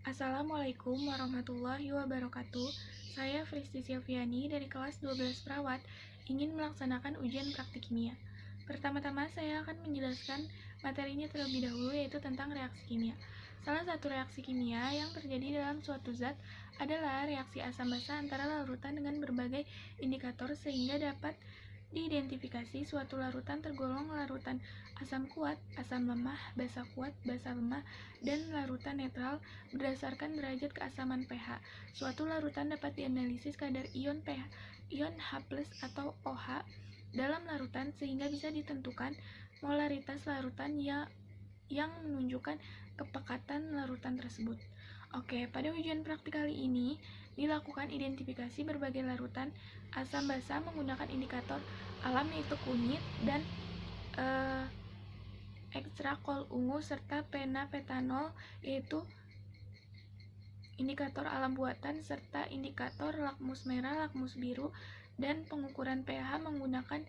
Assalamualaikum warahmatullahi wabarakatuh. Saya Fristi Silviani dari kelas 12 Perawat ingin melaksanakan ujian praktik kimia. Pertama-tama saya akan menjelaskan materinya terlebih dahulu, yaitu tentang reaksi kimia. Salah satu reaksi kimia yang terjadi dalam suatu zat adalah reaksi asam basa antara larutan dengan berbagai indikator sehingga dapat diidentifikasi suatu larutan tergolong larutan asam kuat, asam lemah, basa kuat, basa lemah, dan larutan netral berdasarkan derajat keasaman pH. Suatu larutan dapat dianalisis kadar ion pH, ion H+ atau OH dalam larutan sehingga bisa ditentukan molaritas larutan yang menunjukkan kepekatan larutan tersebut. Oke, pada ujian praktik kali ini dilakukan identifikasi berbagai larutan asam basa menggunakan indikator alam yaitu kunyit dan ekstrak kol ungu serta pena-petanol yaitu indikator alam buatan serta indikator lakmus merah, lakmus biru, dan pengukuran pH menggunakan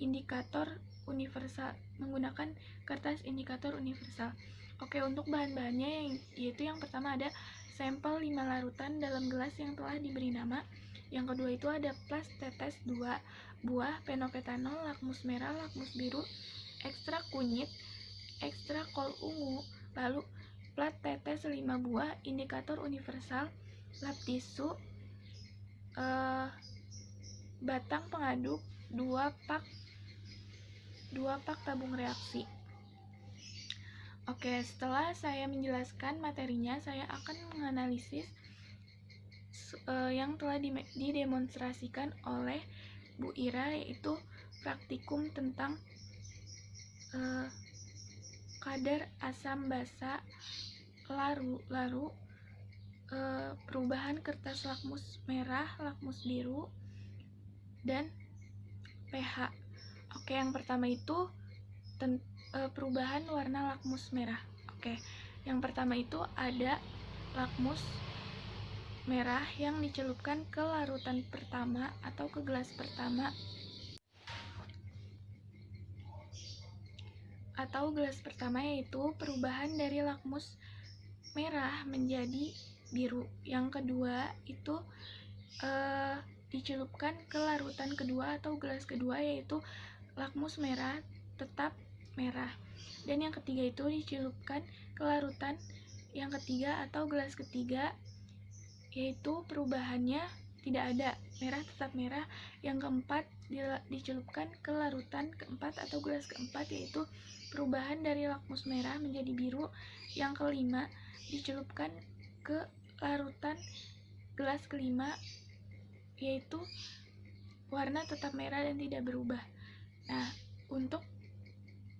indikator universal, menggunakan kertas indikator universal. Oke, untuk bahan-bahannya yaitu yang pertama ada sampel 5 larutan dalam gelas yang telah diberi nama. Yang kedua itu ada plas tetes 2 buah, penopetanol, lakmus merah, lakmus biru, ekstrak kunyit, ekstrak kol ungu, lalu plat tetes 5 buah, indikator universal, lap tisu, batang pengaduk, 2 pak tabung reaksi. Oke, setelah saya menjelaskan materinya, saya akan menganalisis yang telah didemonstrasikan oleh Bu Ira, yaitu praktikum tentang kadar asam basa laru, perubahan kertas lakmus merah, lakmus biru, dan pH. Oke, yang pertama itu perubahan warna lakmus merah. Oke, yang pertama itu ada lakmus merah yang dicelupkan ke larutan pertama atau ke gelas pertama yaitu perubahan dari lakmus merah menjadi biru. Yang kedua itu dicelupkan ke larutan kedua atau gelas kedua yaitu lakmus merah tetap merah. Dan yang ketiga itu dicelupkan ke larutan yang ketiga atau gelas ketiga yaitu perubahannya tidak ada, merah tetap merah. Yang keempat dicelupkan ke larutan keempat atau gelas keempat yaitu perubahan dari lakmus merah menjadi biru. Yang kelima dicelupkan ke larutan gelas kelima yaitu warna tetap merah dan tidak berubah. Nah, untuk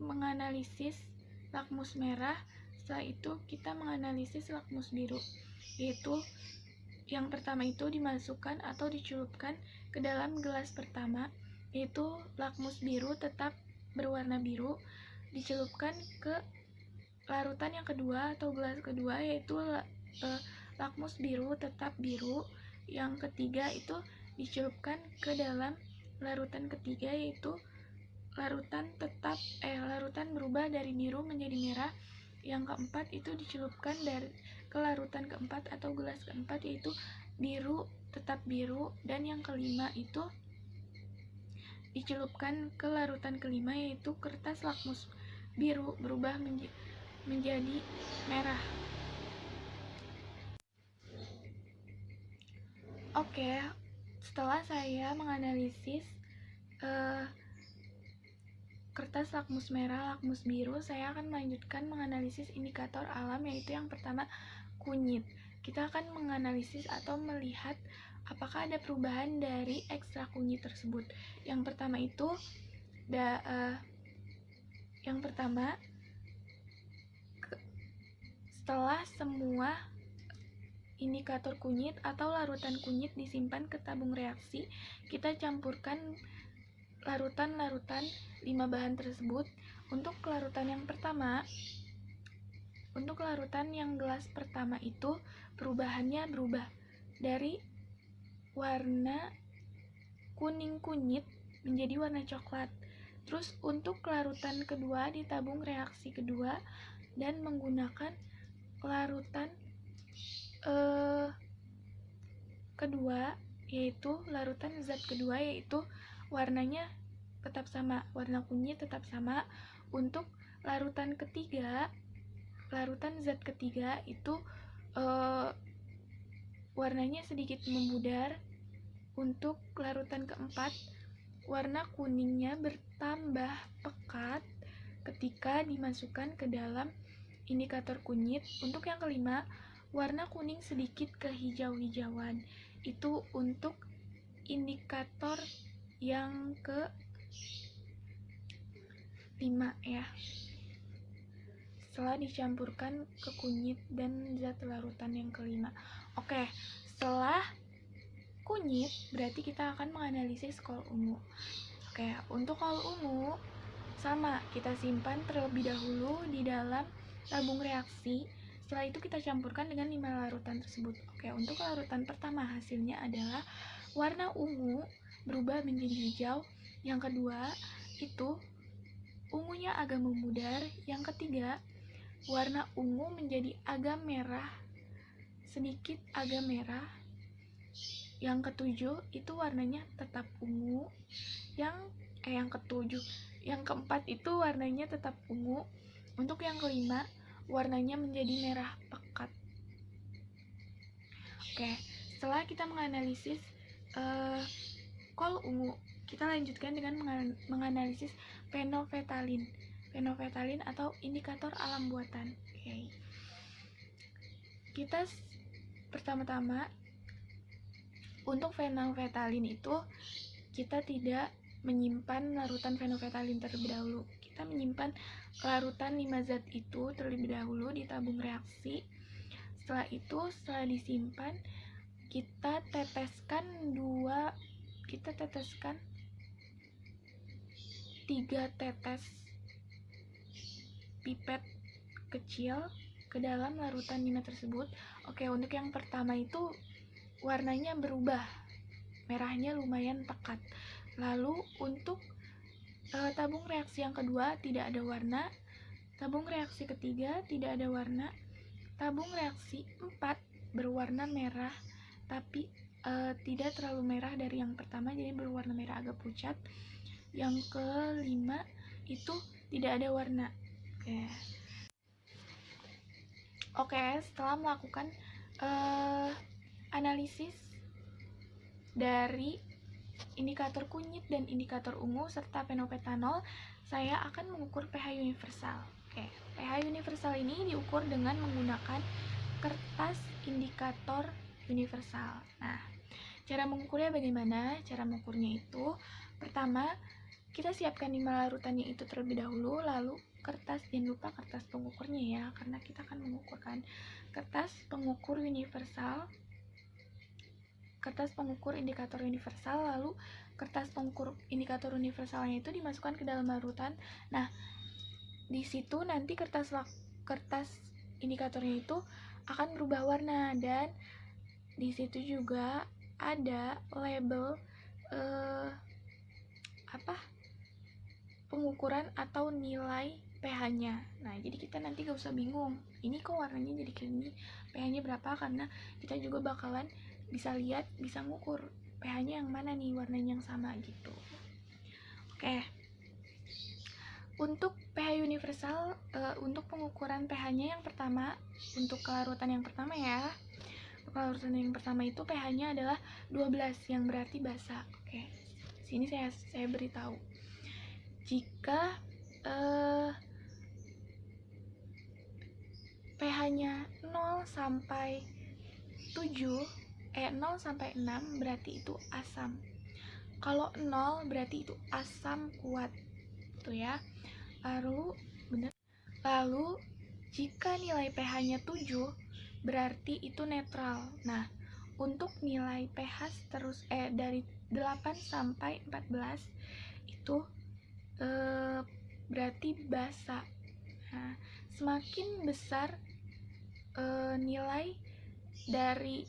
menganalisis lakmus merah, setelah itu kita menganalisis lakmus biru, yaitu yang pertama itu dimasukkan atau dicelupkan ke dalam gelas pertama, yaitu lakmus biru tetap berwarna biru, dicelupkan ke larutan yang kedua atau gelas kedua yaitu lakmus biru tetap biru. Yang ketiga itu dicelupkan ke dalam larutan ketiga yaitu larutan berubah dari biru menjadi merah. Yang keempat itu dicelupkan ke larutan keempat atau gelas keempat yaitu biru tetap biru. Dan yang kelima itu dicelupkan ke larutan kelima yaitu kertas lakmus biru berubah menjadi merah. Oke, setelah saya menganalisis kertas lakmus merah, lakmus biru, saya akan melanjutkan menganalisis indikator alam yaitu yang pertama kunyit. Kita akan menganalisis atau melihat apakah ada perubahan dari ekstrak kunyit tersebut. Yang pertama setelah semua indikator kunyit atau larutan kunyit disimpan ke tabung reaksi, kita campurkan larutan-larutan 5 bahan tersebut. Untuk larutan yang pertama, untuk larutan yang gelas pertama itu perubahannya berubah dari warna kuning kunyit menjadi warna coklat. Terus untuk larutan kedua di tabung reaksi kedua dan menggunakan larutan kedua, yaitu larutan zat kedua, yaitu warnanya tetap sama, warna kunyit tetap sama. Untuk larutan ketiga, larutan zat ketiga itu warnanya sedikit memudar. Untuk larutan keempat, warna kuningnya bertambah pekat ketika dimasukkan ke dalam indikator kunyit. Untuk yang kelima, warna kuning sedikit kehijau-hijauan. Itu untuk indikator yang ke-5 ya. Setelah dicampurkan ke kunyit dan zat larutan yang kelima. Oke, setelah kunyit berarti kita akan menganalisis kol ungu. Oke, untuk kol ungu sama, kita simpan terlebih dahulu di dalam tabung reaksi. Setelah itu kita campurkan dengan 5 larutan tersebut. Oke, untuk larutan pertama hasilnya adalah warna ungu berubah menjadi hijau. Yang kedua itu ungunya agak memudar. Yang ketiga, warna ungu menjadi agak merah, sedikit agak merah. Yang ketujuh itu warnanya tetap ungu. Yang keempat itu warnanya tetap ungu. Untuk yang kelima, warnanya menjadi merah pekat. Oke, setelah kita menganalisis kol ungu, kita lanjutkan dengan menganalisis fenolfetalin. Fenolfetalin atau indikator alam buatan. Oke. Kita pertama-tama untuk fenolfetalin itu kita tidak menyimpan larutan fenolfetalin terlebih dahulu. Kita menyimpan larutan 5 zat itu terlebih dahulu di tabung reaksi. Setelah itu, setelah disimpan, kita teteskan 3 tetes pipet kecil ke dalam larutan 5 tersebut. Oke, untuk yang pertama itu warnanya berubah, merahnya lumayan pekat. Lalu untuk tabung reaksi yang kedua tidak ada warna, tabung reaksi ketiga tidak ada warna, tabung reaksi 4 berwarna merah tapi tidak terlalu merah dari yang pertama, jadi berwarna merah agak pucat. Yang kelima itu tidak ada warna. Oke, setelah melakukan analisis dari indikator kunyit dan indikator ungu serta fenolfetanol, saya akan mengukur pH universal. Oke, pH universal ini diukur dengan menggunakan kertas indikator universal. Nah, cara mengukurnya bagaimana? Cara mengukurnya itu, pertama, kita siapkan 5 larutannya itu terlebih dahulu, lalu kertas, jangan lupa kertas pengukurnya ya, karena kita akan mengukurkan. Kertas pengukur universal, kertas pengukur indikator universal, lalu kertas pengukur indikator universalnya itu dimasukkan ke dalam larutan. Nah, di situ nanti kertas indikatornya itu akan berubah warna, dan di situ juga ada label pengukuran atau nilai pH-nya. Nah, jadi kita nanti gak usah bingung, ini kok warnanya jadi kayak gini, pH-nya berapa, karena kita juga bakalan bisa lihat, bisa ngukur pH-nya yang mana nih, warnanya yang sama gitu. Oke. Untuk pH universal, untuk pengukuran pH-nya yang pertama, untuk kelarutan yang pertama ya. Untuk kelarutan yang pertama itu pH-nya adalah 12, yang berarti basa. Oke. Sini saya beritahu. Jika pH-nya 0 sampai 7, 0 sampai 6 berarti itu asam. Kalau 0 berarti itu asam kuat. Tuh ya. Lalu jika nilai pH-nya 7 berarti itu netral. Nah, untuk nilai pH dari 8 sampai 14 itu berarti basa. Nah, semakin besar nilai dari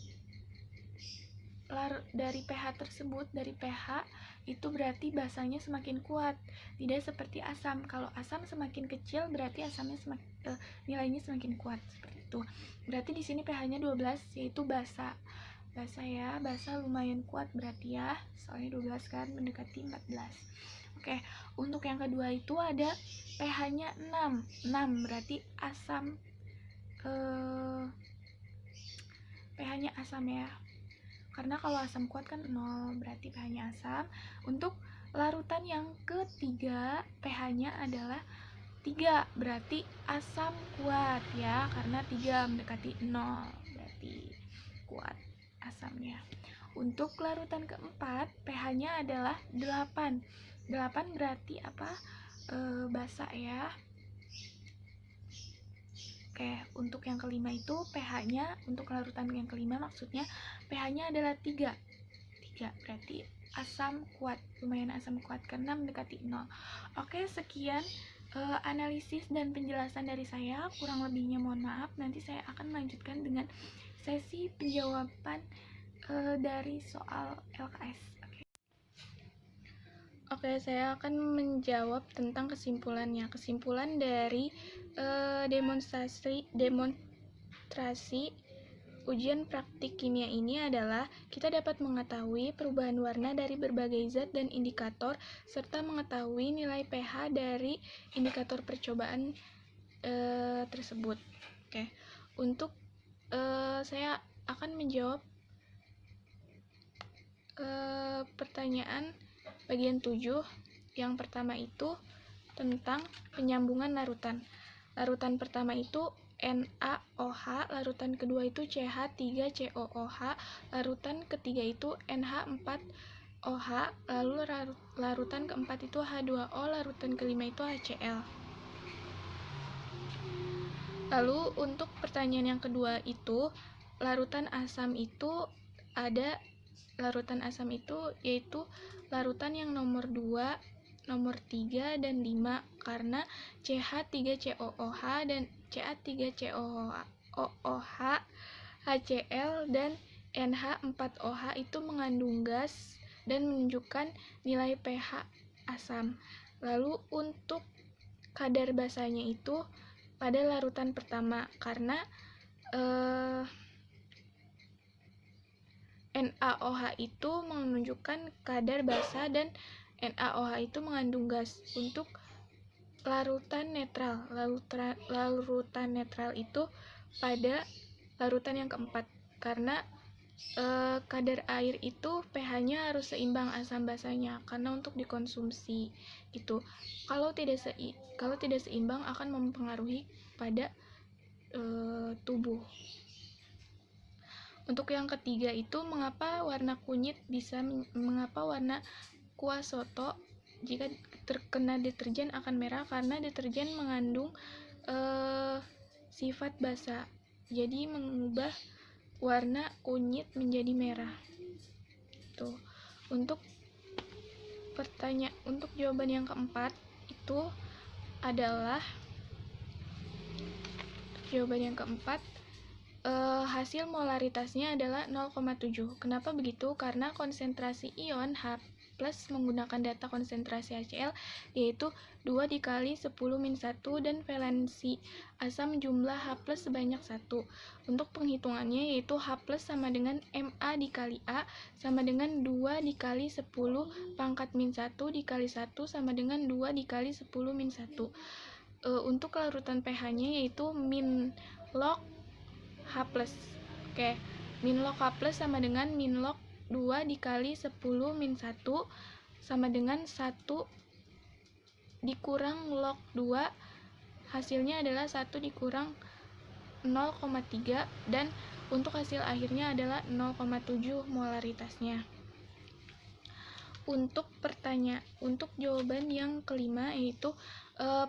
pH tersebut, dari pH itu berarti basanya semakin kuat. Tidak seperti asam. Kalau asam semakin kecil berarti asamnya nilainya semakin kuat, seperti itu. Berarti di sini pH-nya 12, yaitu basa. Basa ya, basa lumayan kuat berarti ya. Soalnya 12 kan mendekati 14. Oke, untuk yang kedua itu ada pH-nya 6. 6 berarti asam. pH-nya asam ya. Karena kalau asam kuat kan 0, berarti pH-nya asam. Untuk larutan yang ketiga, pH-nya adalah 3, berarti asam kuat ya. Karena 3 mendekati 0, berarti kuat asamnya. Untuk larutan keempat, pH-nya adalah 8. 8 berarti apa? Basa ya. Oke, untuk yang kelima itu pH-nya, untuk larutan yang kelima maksudnya pH-nya adalah 3. 3 berarti asam kuat, lumayan asam kuat karena mendekati 0. Oke, sekian analisis dan penjelasan dari saya. Kurang lebihnya mohon maaf. Nanti saya akan melanjutkan dengan sesi penjawaban dari soal LKS. Oke, saya akan menjawab tentang kesimpulannya. Kesimpulan dari demonstrasi ujian praktik kimia ini adalah kita dapat mengetahui perubahan warna dari berbagai zat dan indikator, serta mengetahui nilai pH dari indikator percobaan tersebut. Oke, untuk saya akan menjawab pertanyaan bagian 7. Yang pertama itu tentang penyambungan larutan. Larutan pertama itu NaOH, larutan kedua itu CH3COOH, larutan ketiga itu NH4OH, lalu larutan keempat itu H2O, larutan kelima itu HCl. Lalu untuk pertanyaan yang kedua itu, larutan asam itu ada larutan asam itu yaitu larutan yang nomor 2, nomor 3, dan 5 karena CH3COOH dan CH3COOH, HCl, dan NH4OH itu mengandung gas dan menunjukkan nilai pH asam. Lalu untuk kadar basanya itu pada larutan pertama karena NaOH itu menunjukkan kadar basa dan NaOH itu mengandung gas. Untuk larutan netral, larutan netral itu pada larutan yang keempat karena kadar air itu pH-nya harus seimbang asam basanya karena untuk dikonsumsi gitu. Kalau tidak seimbang akan mempengaruhi pada tubuh. Untuk yang ketiga itu mengapa warna kuah soto jika terkena deterjen akan merah, karena deterjen mengandung sifat basa, jadi mengubah warna kunyit menjadi merah. Tuh. Untuk jawaban yang keempat itu adalah hasil molaritasnya adalah 0,7. Kenapa begitu? Karena konsentrasi ion H+ menggunakan data konsentrasi HCl yaitu 2 dikali 10 min 1 dan valensi asam jumlah H+ sebanyak 1. Untuk penghitungannya yaitu H+ sama dengan Ma dikali A sama dengan 2 dikali 10 pangkat min 1 dikali 1 sama dengan 2 dikali 10 min 1. Untuk larutan pH-nya yaitu min log H+. Oke, min log H+ sama dengan min log 2 dikali 10 min 1 sama dengan 1 dikurang log 2, hasilnya adalah 1 dikurang 0,3 dan untuk hasil akhirnya adalah 0,7 molaritasnya. Untuk jawaban yang kelima yaitu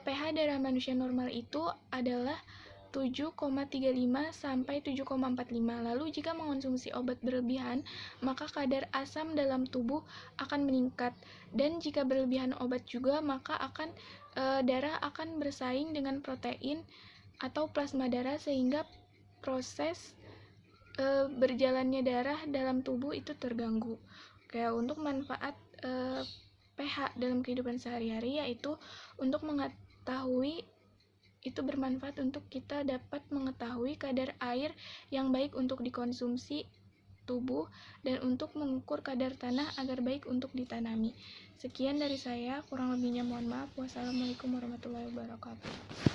pH darah manusia normal itu adalah 7,35 sampai 7,45. Lalu jika mengonsumsi obat berlebihan, maka kadar asam dalam tubuh akan meningkat. Dan jika berlebihan obat juga, maka darah akan bersaing dengan protein atau plasma darah sehingga proses berjalannya darah dalam tubuh itu terganggu. Oke, untuk manfaat pH dalam kehidupan sehari-hari, yaitu untuk mengetahui, itu bermanfaat untuk kita dapat mengetahui kadar air yang baik untuk dikonsumsi tubuh dan untuk mengukur kadar tanah agar baik untuk ditanami. Sekian dari saya, kurang lebihnya mohon maaf. Wassalamualaikum warahmatullahi wabarakatuh.